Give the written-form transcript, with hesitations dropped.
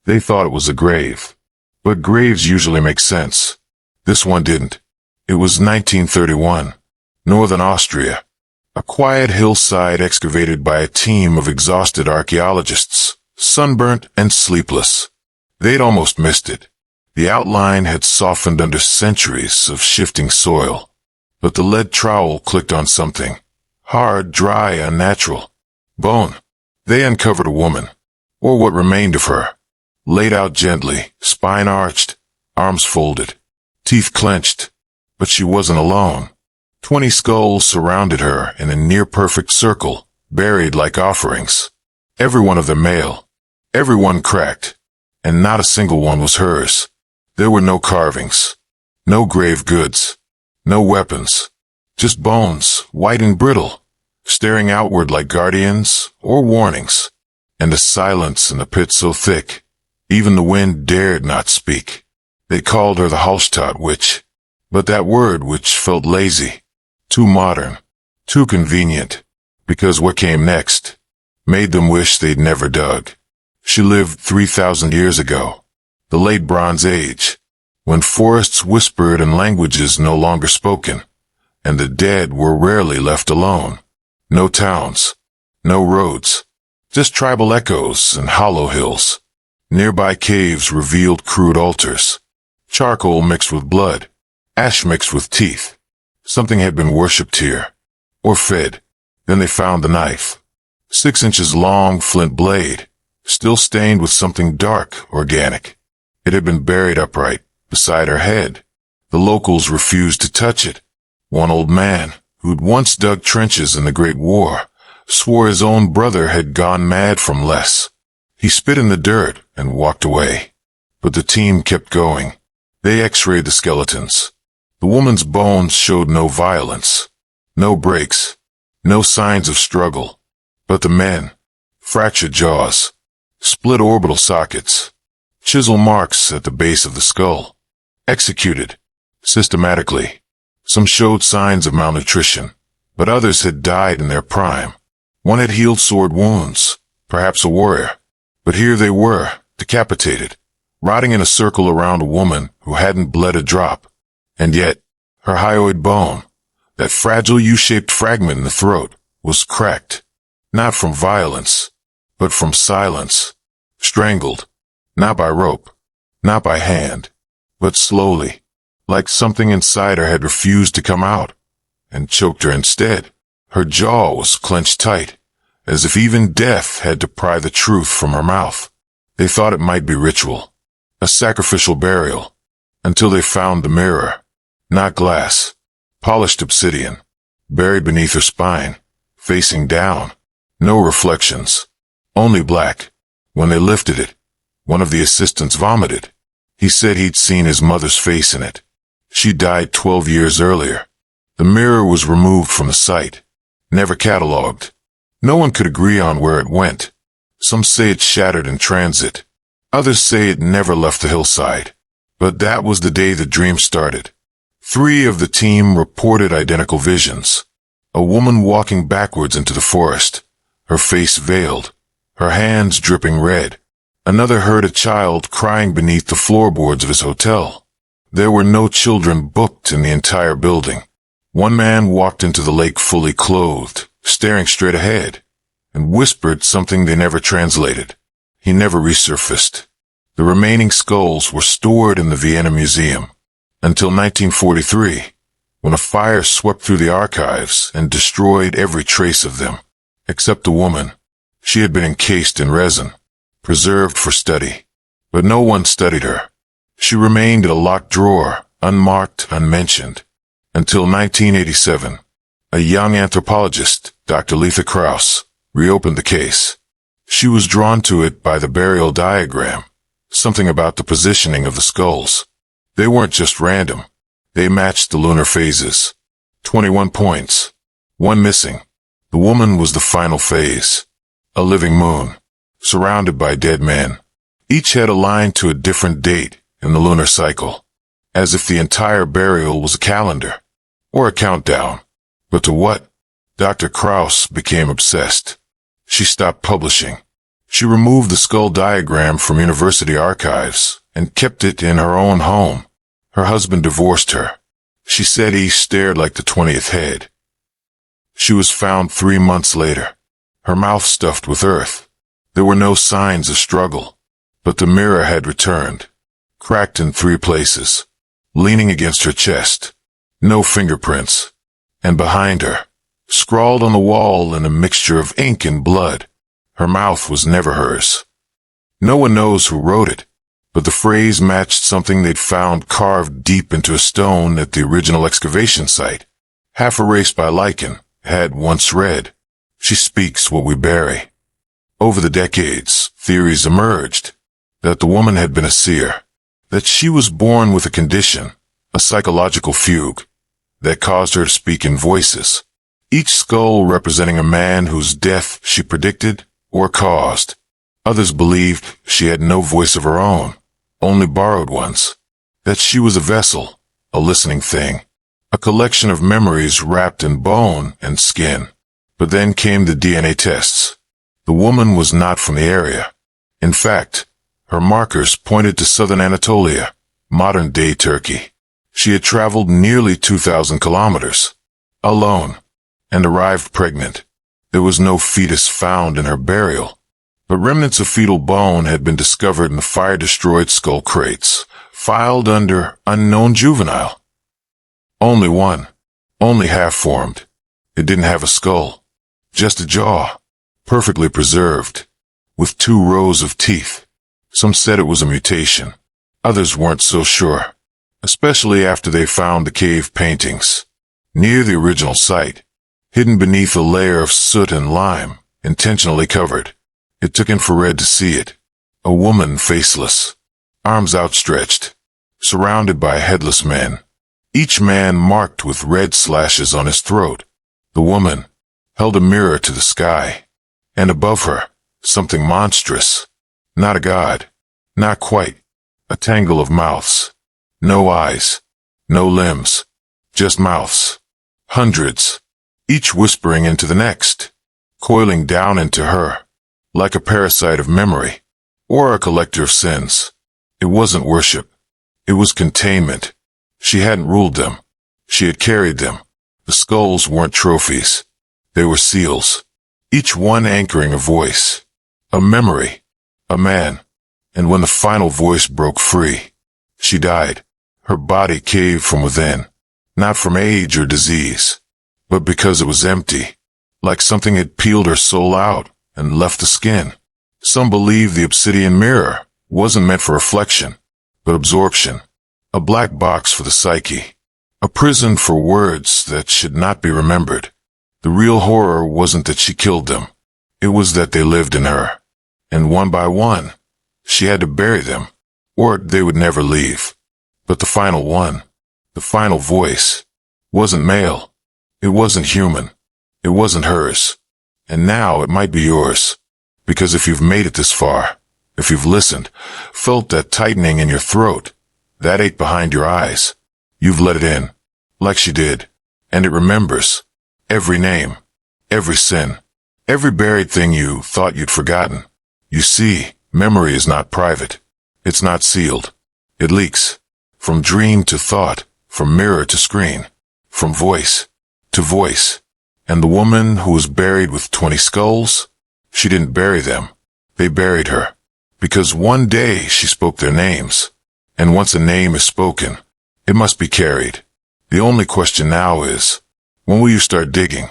They thought it was a grave. But graves usually make sense. This one didn't. It was 1931, northern Austria. A quiet hillside excavated by a team of exhausted archaeologists, sunburnt and sleepless. They'd almost missed it. The outline had softened under centuries of shifting soil. But the lead trowel clicked on something. Hard, dry, unnatural. Bone. They uncovered a woman, or what remained of her, laid out gently, spine arched, arms folded, teeth clenched. But she wasn't alone. 20 skulls surrounded her in a near-perfect circle, buried like offerings. Every one of them male. Every one cracked. And not a single one was hers. There were no carvings. No grave goods. No weapons. Just bones, white and brittle, staring outward like guardians or warnings. And a silence in the pit so thick, even the wind dared not speak. They called her the Hallstatt witch. But that word, which felt lazy, too modern, too convenient, because what came next made them wish they'd never dug. She lived 3,000 years ago, the late Bronze Age, when forests whispered in languages no longer spoken, and the dead were rarely left alone. No towns, no roads, just tribal echoes and hollow hills. Nearby caves revealed crude altars, charcoal mixed with blood, ash mixed with teeth. Something had been worshipped here, or fed. Then they found the knife. 6 inches long flint blade, still stained with something dark, organic. It had been buried upright, beside her head. The locals refused to touch it. One old man, who'd once dug trenches in the Great War, swore his own brother had gone mad from less. He spit in the dirt and walked away. But the team kept going. They x-rayed the skeletons. The woman's bones showed no violence, no breaks, no signs of struggle. But the men, fractured jaws, split orbital sockets, chisel marks at the base of the skull, executed, systematically. Some showed signs of malnutrition, but others had died in their prime. One had healed sword wounds, perhaps a warrior. But here they were, decapitated, rotting in a circle around a woman who hadn't bled a drop. And yet, her hyoid bone, that fragile U-shaped fragment in the throat, was cracked. Not from violence, but from silence. Strangled. Not by rope. Not by hand. But slowly. Like something inside her had refused to come out. And choked her instead. Her jaw was clenched tight. As if even death had to pry the truth from her mouth. They thought it might be ritual. A sacrificial burial. Until they found the mirror. Not glass. Polished obsidian. Buried beneath her spine. Facing down. No reflections. Only black. When they lifted it, one of the assistants vomited. He said he'd seen his mother's face in it. She died 12 years earlier. The mirror was removed from the site. Never catalogued. No one could agree on where it went. Some say it shattered in transit. Others say it never left the hillside. But that was the day the dream started. 3 of the team reported identical visions. A woman walking backwards into the forest, her face veiled, her hands dripping red. Another heard a child crying beneath the floorboards of his hotel. There were no children booked in the entire building. One man walked into the lake fully clothed, staring straight ahead, and whispered something they never translated. He never resurfaced. The remaining skulls were stored in the Vienna Museum until 1943, when a fire swept through the archives and destroyed every trace of them, except the woman. She had been encased in resin, preserved for study, but no one studied her. She remained in a locked drawer, unmarked, unmentioned, until 1987. A young anthropologist, Dr. Letha Krauss, reopened the case. She was drawn to it by the burial diagram, something about the positioning of the skulls. They weren't just random. They matched the lunar phases. 21 points. 1 missing. The woman was the final phase. A living moon, surrounded by dead men. Each had aligned to a different date in the lunar cycle, as if the entire burial was a calendar, or a countdown. But to what? Dr. Krauss became obsessed. She stopped publishing. She removed the skull diagram from university archives and kept it in her own home. Her husband divorced her. She said he stared like the 20th head. She was found 3 months later, her mouth stuffed with earth. There were no signs of struggle, but the mirror had returned, cracked in 3 places, leaning against her chest. No fingerprints. And behind her, scrawled on the wall in a mixture of ink and blood, her mouth was never hers. No one knows who wrote it, but the phrase matched something they'd found carved deep into a stone at the original excavation site. Half erased by lichen, had once read, "She speaks what we bury." Over the decades, theories emerged that the woman had been a seer, that she was born with a condition, a psychological fugue, that caused her to speak in voices, each skull representing a man whose death she predicted or caused. Others believed she had no voice of her own, only borrowed ones, that she was a vessel, a listening thing, a collection of memories wrapped in bone and skin. But then came the DNA tests. The woman was not from the area. In fact, her markers pointed to southern Anatolia, modern-day Turkey. She had traveled nearly 2,000 kilometers, alone, and arrived pregnant. There was no fetus found in her burial, but remnants of fetal bone had been discovered in the fire-destroyed skull crates, filed under unknown juvenile. Only one, only half-formed. It didn't have a skull, just a jaw, perfectly preserved, with 2 rows of teeth. Some said it was a mutation. Others weren't so sure, especially after they found the cave paintings near the original site, hidden beneath a layer of soot and lime, intentionally covered. It took infrared to see it. A woman faceless, arms outstretched, surrounded by headless men, each man marked with red slashes on his throat. The woman held a mirror to the sky, and above her, something monstrous. Not a god, not quite, a tangle of mouths. No eyes, no limbs, just mouths. Hundreds, each whispering into the next, coiling down into her, like a parasite of memory, or a collector of sins. It wasn't worship. It was containment. She hadn't ruled them. She had carried them. The skulls weren't trophies. They were seals, each one anchoring a voice, a memory, a man. And when the final voice broke free, she died. Her body caved from within, not from age or disease, but because it was empty, like something had peeled her soul out and left the skin. Some believe the obsidian mirror wasn't meant for reflection, but absorption, a black box for the psyche, a prison for words that should not be remembered. The real horror wasn't that she killed them. It was that they lived in her, and one by one, she had to bury them, or they would never leave. But the final one, the final voice, wasn't male. It wasn't human. It wasn't hers. And now it might be yours. Because if you've made it this far, if you've listened, felt that tightening in your throat, that ache behind your eyes, you've let it in, like she did. And it remembers every name, every sin, every buried thing you thought you'd forgotten. You see, memory is not private. It's not sealed. It leaks. From dream to thought, from mirror to screen, from voice to voice. And the woman who was buried with 20 skulls, she didn't bury them. They buried her. Because one day she spoke their names. And once a name is spoken, it must be carried. The only question now is, when will you start digging?